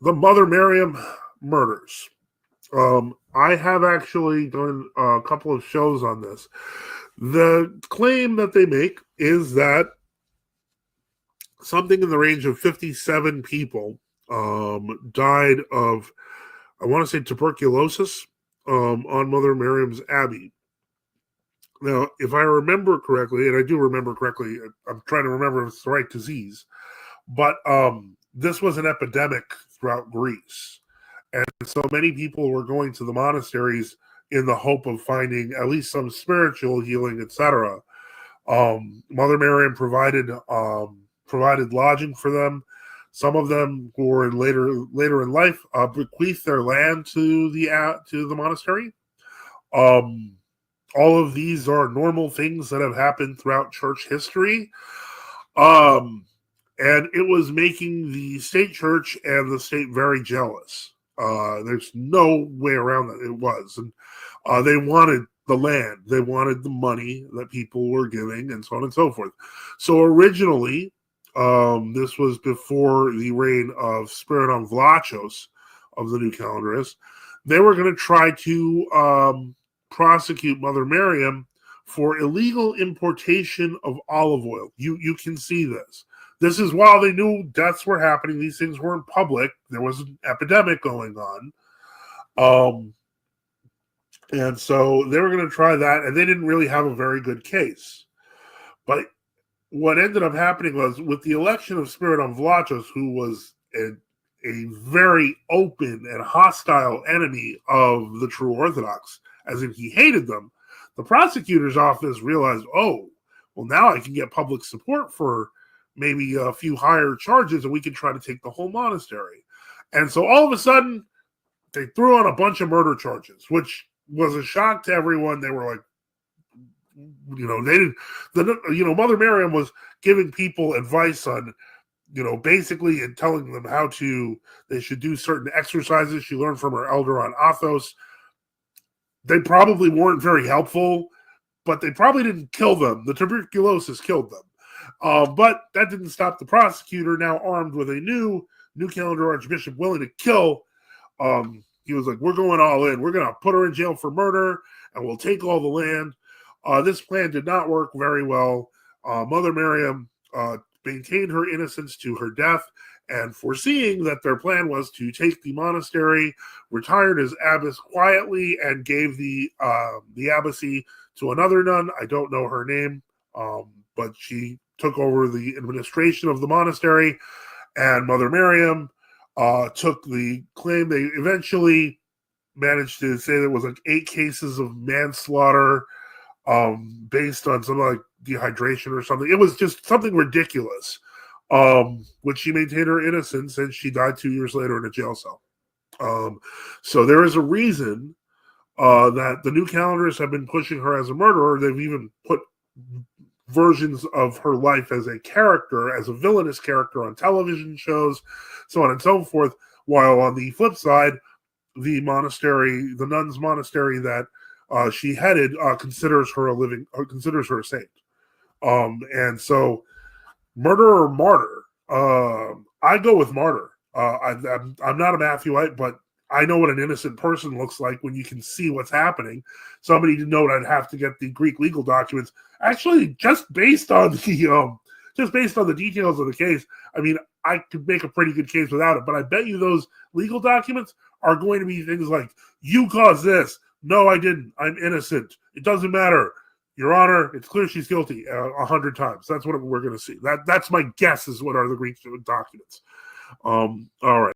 the Mother Mariam murders. I have actually done a couple of shows on this. The claim that they make is that something in the range of 57 people died of, I want to say, tuberculosis on Mother Mariam's Abbey. Now, if I remember correctly, and I do remember correctly, I'm trying to remember if it's the right disease, but this was an epidemic throughout Greece. And so many people were going to the monasteries in the hope of finding at least some spiritual healing, etc. Mother Mariam provided lodging for them. Some of them who were later in life bequeathed their land to the monastery. All of these are normal things that have happened throughout church history. And it was making the state church and the state very jealous. There's no way around that. It was. And they wanted the land. They wanted the money that people were giving and so on and so forth. So originally, this was before the reign of Spiridon Vlachos of the New Calendarists. They were going to try to prosecute Mother Mariam for illegal importation of olive oil. You can see this. This is while they knew deaths were happening. These things weren't public. There was an epidemic going on. And so they were going to try that, and they didn't really have a very good case. But what ended up happening was, with the election of Spiridon Vlachos, who was a very open and hostile enemy of the true Orthodox, as in he hated them, the prosecutor's office realized, oh, well, now I can get public support for maybe a few higher charges, and we can try to take the whole monastery. And so all of a sudden, they threw on a bunch of murder charges, which was a shock to everyone. They were like, Mother Mariam was giving people advice on, basically, and telling them they should do certain exercises she learned from her elder on Athos. They probably weren't very helpful, but they probably didn't kill them. The tuberculosis killed them. But that didn't stop the prosecutor, now armed with a new calendar archbishop willing to kill. He was like, we're going all in. We're going to put her in jail for murder, and we'll take all the land. This plan did not work very well. Mother Mariam maintained her innocence to her death, and foreseeing that their plan was to take the monastery, retired as abbess quietly and gave the abbacy to another nun. I don't know her name, but she took over the administration of the monastery, and Mother Mariam took the claim. They eventually managed to say there was like 8 cases of manslaughter based on something like dehydration or something. It was just something ridiculous, which she maintained her innocence, and she died 2 years later in a jail cell. So there is a reason that the New Calendarists have been pushing her as a murderer. They've even put versions of her life as a character, as a villainous character on television shows, so on and so forth. While on the flip side, the nuns' monastery that she headed, considers her a saint. And so, murderer or martyr? I go with martyr. I'm not a Matthewite, but I know what an innocent person looks like when you can see what's happening. Somebody to note, I'd have to get the Greek legal documents. Actually, just based on the details of the case, I mean, I could make a pretty good case without it. But I bet you those legal documents are going to be things like, "You caused this. No, I didn't. I'm innocent. It doesn't matter. Your Honor, it's clear she's guilty 100 times." That's what we're going to see. That's my guess is what are the Greek documents. All right.